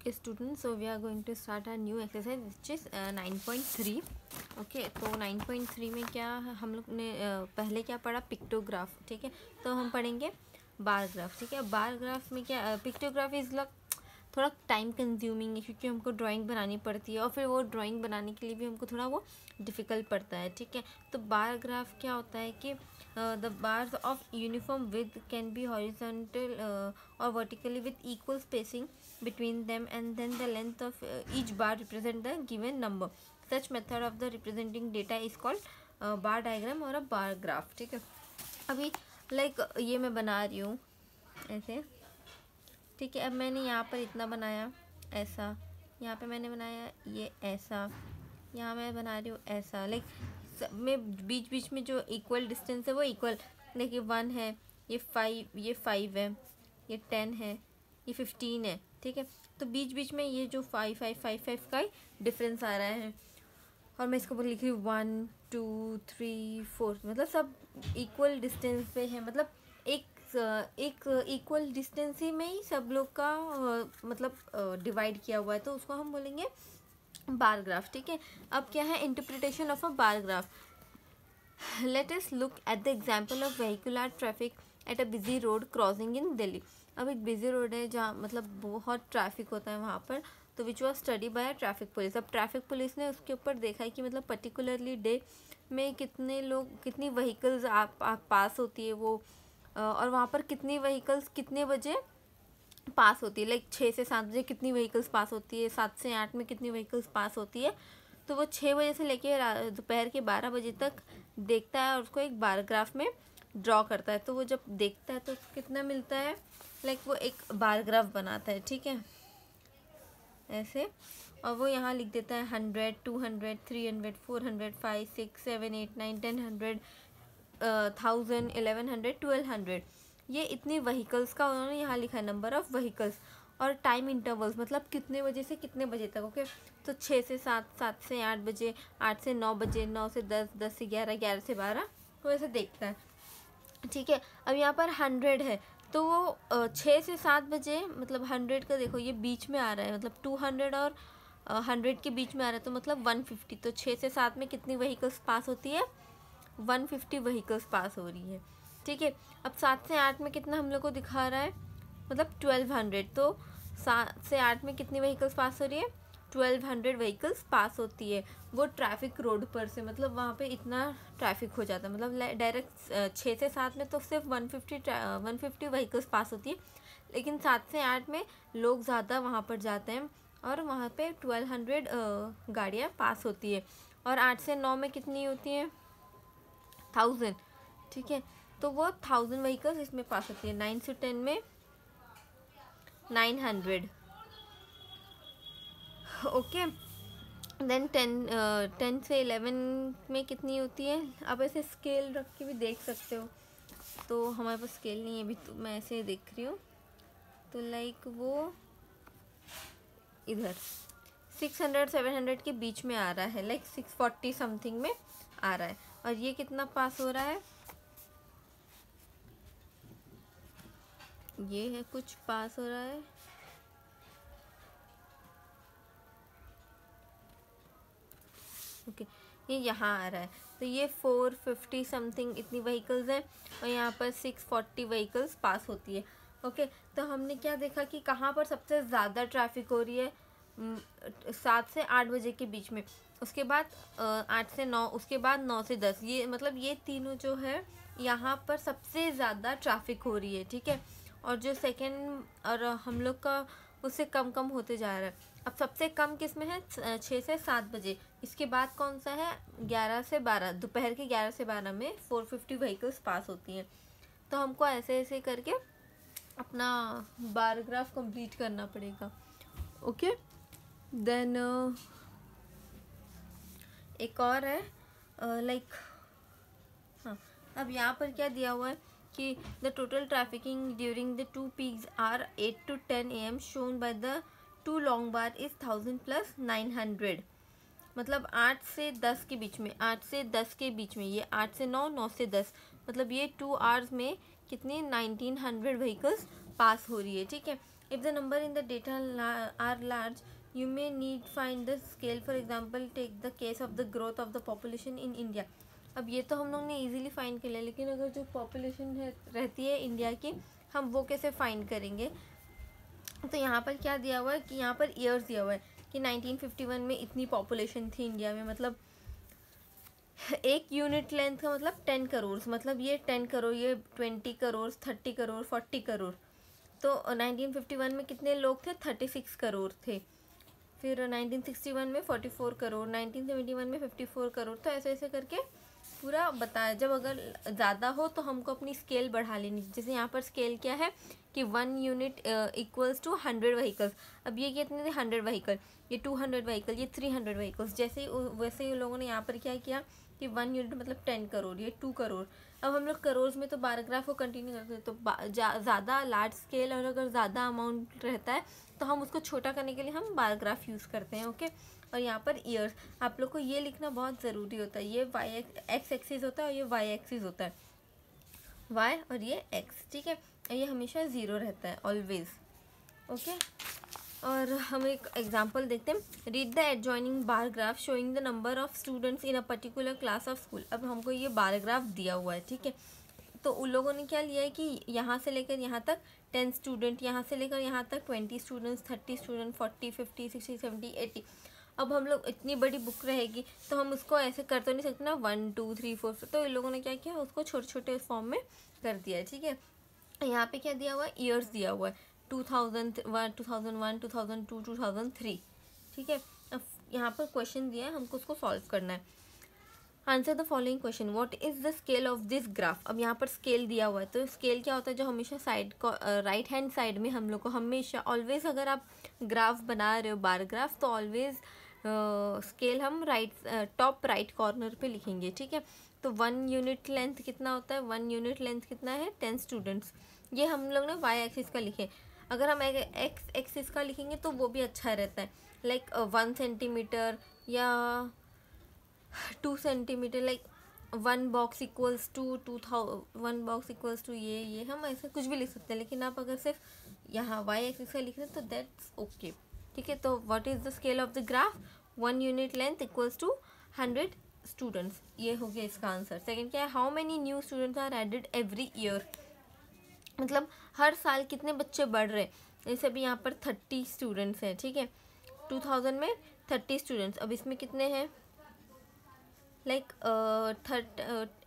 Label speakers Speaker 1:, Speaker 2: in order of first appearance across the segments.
Speaker 1: Okay students, so we are going to start a new exercise which is 9.3. Okay तो 9.3 में क्या हम लोग ने पहले क्या पढ़ा, पिक्टोग्राफ. ठीक है, तो हम पढ़ेंगे बार ग्राफ. ठीक है, बार ग्राफ में क्या, पिक्टोग्राफ इज़ लाइक थोड़ा टाइम कंज्यूमिंग है क्योंकि हमको ड्राइंग बनानी पड़ती है और फिर वो ड्राइंग बनाने के लिए भी हमको थोड़ा वो डिफ़िकल्ट पड़ता है. ठीक है, तो बार ग्राफ क्या होता है कि the bars of uniform with can be horizontal और vertically with equal spacing between them, and then the length of each bar represent the given number. Such method of the representing data is called bar diagram or a bar graph. ठीक है, अभी like ये मैं बना रही हूँ ऐसे. ठीक है, अब मैंने यहाँ पर इतना बनाया ऐसा, यहाँ पे मैंने बनाया ये ऐसा, यहाँ मैं बना रही हूँ ऐसा. लाइक में बीच बीच में जो इक्वल डिस्टेंस है वो इक्वल. देखिए 1 है, ये 5 है, ये 10 है, ये 15 है. ठीक है, तो बीच बीच में ये जो 5 का ही डिफरेंस आ रहा है और मैं इसको लिख रही हूँ 1 2 3 4, मतलब सब इक्वल डिस्टेंस पे है. मतलब एक इक्वल डिस्टेंस ही में ही सब लोग का मतलब डिवाइड किया हुआ है, तो उसको हम बोलेंगे बार ग्राफ. ठीक है, अब क्या है interpretation of a bar graph. Let us look at the example of vehicular traffic at a busy road crossing in Delhi. अब एक बिजी रोड है जहाँ मतलब बहुत ट्रैफिक होता है वहाँ पर, तो which was study bye traffic police. अब ट्रैफिक पुलिस ने उसके ऊपर देखा है कि मतलब पर्टिकुलरली डे में कितने लोग, कितनी व्हीकल्स आप पास होती है वो, और वहाँ पर कितनी व्हीकल्स कितने बजे पास होती है. लाइक 6 से 7 बजे कितनी व्हीकल्स पास होती है, 7 से 8 में कितनी व्हीकल्स पास होती है. तो वो 6 बजे से लेके दोपहर के 12 बजे तक देखता है और उसको एक बार ग्राफ में ड्रॉ करता है. तो वो जब देखता है तो कितना मिलता है, लाइक वो एक बार ग्राफ बनाता है. ठीक है, ऐसे, और वो यहाँ लिख देता है 100 200 300 400 5 6 7 8 9 10 100 1000 1100 1200. ये इतनी व्हीकल्स का उन्होंने यहाँ लिखा है, नंबर ऑफ व्हीकल्स. और टाइम इंटरवल्स मतलब कितने बजे से कितने बजे तक. ओके, तो 6 से 7, 7 से 8 बजे, 8 से 9 बजे, 9 से 10, 10 से 11, 11 से 12, तो ऐसे देखता है. ठीक है, अब यहाँ पर 100 है तो वो 6 से 7 बजे, मतलब 100 का देखो ये बीच में आ रहा है, मतलब 200 और 100 के बीच में आ रहा है, तो मतलब 150. तो 6 से 7 में कितनी व्हीकल्स पास होती है, 150 व्हीकल्स पास हो रही है. ठीक है, अब 7 से 8 में कितना हम लोग को दिखा रहा है, मतलब 1200. तो 7 से 8 में कितनी व्हीकल्स पास हो रही है, 1200 व्हीकल्स पास होती है. वो ट्रैफिक रोड पर से, मतलब वहाँ पे इतना ट्रैफिक हो जाता है, मतलब डायरेक्ट 6 से 7 में तो सिर्फ 150 व्हीकल्स पास होती है, लेकिन 7 से 8 में लोग ज़्यादा वहाँ पर जाते हैं और वहाँ पे 1200 गाड़ियाँ पास होती है. और 8 से 9 में कितनी होती हैं, 1000. ठीक है, तो वो 1000 व्हीकल्स इसमें पास होती है. 9 से 10 में 900. ओके, देन 10 से 11 में कितनी होती है. आप ऐसे स्केल रख के भी देख सकते हो, तो हमारे पास स्केल नहीं है अभी, तो मैं ऐसे देख रही हूँ. तो लाइक वो इधर 600 700 के बीच में आ रहा है, लाइक 640 समथिंग में आ रहा है. और ये कितना पास हो रहा है, ये है कुछ पास हो रहा है. ओके, ये यहाँ आ रहा है, तो ये 450 समथिंग इतनी व्हीकल्स हैं और यहाँ पर 640 व्हीकल्स पास होती है. ओके, तो हमने क्या देखा कि कहाँ पर सबसे ज़्यादा ट्रैफिक हो रही है, 7 से 8 बजे के बीच में. उसके बाद 8 से 9, उसके बाद 9 से 10. ये मतलब ये तीनों जो है यहाँ पर सबसे ज़्यादा ट्रैफिक हो रही है. ठीक है, और जो सेकेंड और हम लोग का उससे कम कम होते जा रहा है. अब सबसे कम किस में है, 6 से 7 बजे. इसके बाद कौन सा है, 11 से 12, दोपहर के 11 से 12 में 450 व्हीकल्स पास होती हैं. तो हमको ऐसे ऐसे करके अपना बार ग्राफ कंप्लीट करना पड़ेगा. ओके, देन एक और है लाइक, हाँ, अब यहाँ पर क्या दिया हुआ है कि the total trafficking during the 2 peaks are 8 to 10 AM shown by the 2 long bar is 1000 plus 900. मतलब 8 से 10 के बीच में, 8 से 10 के बीच में, ये 8 से 9, 9 से 10, मतलब ये 2 आवर्स में कितनी 1900 व्हीकल्स पास हो रही है. ठीक है, If the number in the data are large, you may need find the scale. For example, take the case of the growth of the population in India. अब ये तो हम लोग ने इजीली फाइंड कर लिया, लेकिन अगर जो पॉपुलेशन है रहती है इंडिया की, हम वो कैसे फाइंड करेंगे? तो यहाँ पर क्या दिया हुआ है कि यहाँ पर ईयर्स दिया हुआ है कि 1951 में इतनी पॉपुलेशन थी इंडिया में, मतलब एक यूनिट लेंथ का मतलब 10 करोड़, मतलब ये 10 करोड़, ये 20 करोड़, 30 करोड़, 40 करोड़। तो 1951 में कितने लोग थे? 36 करोड़ थे। फिर 1961 में 44 करोड़, 1971 में 54 करोड़। तो ऐसे ऐसे करके पूरा बताया। जब अगर ज़्यादा हो तो हमको अपनी स्केल बढ़ा लेनी। जैसे यहाँ पर स्केल क्या है कि 1 यूनिट इक्वल्स टू 100 व्हीकल्स। अब ये कितने थे? 100 व्हीकल, ये 200 व्हीकल, ये 300 व्हीकल्स। जैसे ही वैसे ही लोगों ने यहाँ पर क्या किया कि 1 यूनिट मतलब 10 करोड़, ये 2 करोड़। अब हम लोग करोड़ में तो बारग्राफ को कंटिन्यू करते हैं, तो ज़्यादा लार्ज स्केल और अगर ज़्यादा अमाउंट रहता है तो हम उसको छोटा करने के लिए हम बारग्राफ यूज़ करते हैं। ओके। और यहाँ पर ईयर्स, आप लोग को ये लिखना बहुत ज़रूरी होता है। ये वाई एक्स एक्सिस होता है और ये वाई एक्सिस होता है, वाई और ये एक्स, ठीक है। ये हमेशा 0 रहता है, ऑलवेज। ओके। और हम एक एग्जांपल देखते हैं। Read the adjoining bar graph showing the number of students in a particular class of school. अब हमको ये बार ग्राफ दिया हुआ है, ठीक है। तो उन लोगों ने क्या लिया है कि यहाँ से लेकर यहाँ तक 10 स्टूडेंट, यहाँ से लेकर यहाँ तक 20 स्टूडेंट्स, 30 स्टूडेंट, 40, 50, 60, 70, 80। अब हम लोग इतनी बड़ी बुक रहेगी तो हम उसको ऐसे कर तो नहीं सकते ना 1 2 3 4। तो इन लोगों ने क्या किया, उसको छोटे छोटे फॉर्म में कर दिया है, ठीक है। यहाँ पे क्या दिया हुआ है? ईयर्स दिया हुआ है 2001, 2001, 2002, 2003, ठीक है। अब यहाँ पर क्वेश्चन दिया है, हमको उसको सॉल्व करना है। Answer the following question, what is the scale of this graph. अब यहाँ पर स्केल दिया हुआ है, तो स्केल क्या होता है? जो हमेशा साइड को राइट हैंड साइड में हम लोग को हमेशा ऑलवेज, अगर आप ग्राफ बना रहे हो बार ग्राफ, तो ऑलवेज स्केल हम टॉप राइट कॉर्नर पे लिखेंगे, ठीक है। तो 1 यूनिट लेंथ कितना होता है? 1 यूनिट लेंथ कितना है? 10 स्टूडेंट्स। ये हम लोग ने वाई एक्सिस का लिखे। अगर हम एक्स एक्सिस का लिखेंगे तो वो भी अच्छा रहता है, लाइक 1 सेंटीमीटर या 2 centimetre, like 1 box equals to 1 box equals to ये हम ऐसे कुछ भी लिख सकते हैं। लेकिन आप अगर सिर्फ यहाँ वाई एक्सिस का लिख रहे हैं तो दैट्स ओके, ठीक है। तो what is the scale of the graph? 1 unit length equals to 100 students. ये हो गया इसका आंसर। सेकंड क्या है? How many new students are added every year. मतलब हर साल कितने बच्चे बढ़ रहे हैं। जैसे अभी यहाँ पर 30 स्टूडेंट्स हैं, ठीक है। 2000 में 30 स्टूडेंट्स, अब इसमें कितने हैं? लाइक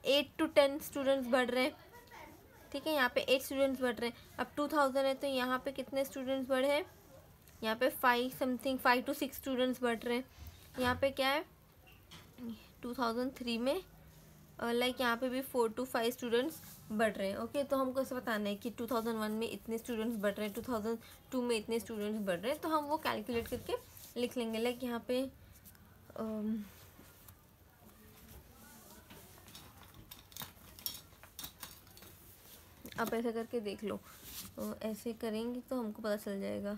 Speaker 1: 8 to 10 स्टूडेंट्स बढ़ रहे हैं, ठीक है। यहाँ पे 8 स्टूडेंट्स बढ़ रहे हैं। अब 2000 है तो यहाँ पे कितने स्टूडेंट्स बढ़े हैं? यहाँ पे 5 to 6 स्टूडेंट्स बढ़ रहे हैं। यहाँ पे क्या है? 2003 में लाइक यहाँ पे भी 4 to 5 स्टूडेंट्स बढ़ रहे हैं। ओके। तो हमको ऐसे बताना है कि 2001 में इतने स्टूडेंट्स बढ़ रहे हैं, 2002 में इतने स्टूडेंट्स बढ़ रहे हैं। तो हम वो कैलकुलेट करके लिख लेंगे। लाइक यहाँ पे आप ऐसे करके देख लो, ऐसे करेंगे तो हमको पता चल जाएगा।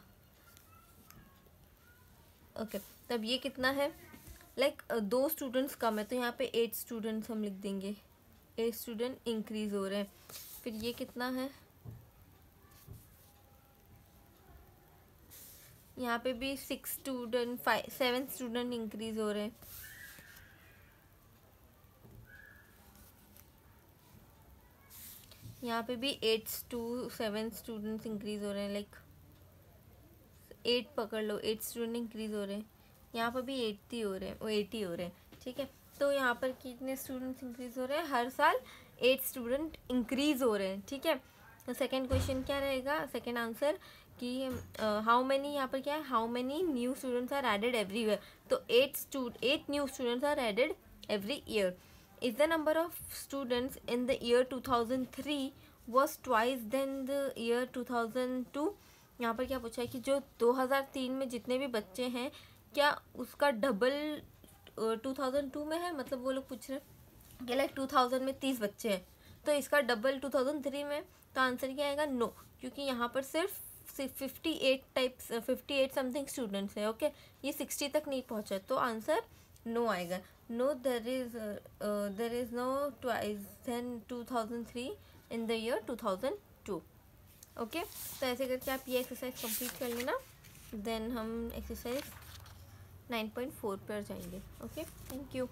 Speaker 1: ओके। तब ये कितना है? लाइक 2 स्टूडेंट्स कम है तो यहाँ पे 8 स्टूडेंट्स हम लिख देंगे। 8 स्टूडेंट इंक्रीज हो रहे हैं। फिर ये कितना है? यहाँ पे भी 7 स्टूडेंट इंक्रीज हो रहे हैं। यहाँ पे भी 8 to 7 स्टूडेंट्स इंक्रीज हो रहे हैं। लाइक 8 पकड़ लो, 8 स्टूडेंट इंक्रीज हो रहे हैं। यहाँ पर भी 80 हो रहे हैं, 80 हो रहे हैं, ठीक है। तो यहाँ पर कितने स्टूडेंट्स इंक्रीज हो रहे हैं? हर साल 8 स्टूडेंट इंक्रीज हो रहे हैं, ठीक है। तो सेकंड क्वेश्चन क्या रहेगा? सेकंड आंसर कि हाउ मेनी, यहाँ पर क्या है? How many new students are added every year. तो 8 new students are added every year. Is the number of students in the year 2003 was twice than the year 2002। यहाँ पर क्या पूछा है कि जो 2003 में जितने भी बच्चे हैं क्या उसका डबल 2002 में है। मतलब वो लोग पूछ रहे हैं कि लाइक 2000 में 30 बच्चे हैं तो इसका डबल 2003 में। तो आंसर क्या आएगा? नो, क्योंकि यहाँ पर सिर्फ 58 समथिंग स्टूडेंट्स है। ओके। ये 60 तक नहीं पहुँचा, तो आंसर नो आएगा। No, there is no twice than 2003 in the year 2002। Okay, तो ऐसे करके आप ये एक्सरसाइज कंप्लीट कर लेना, देन हम एक्सरसाइज 9.4 पर जाएंगे। Okay, thank you.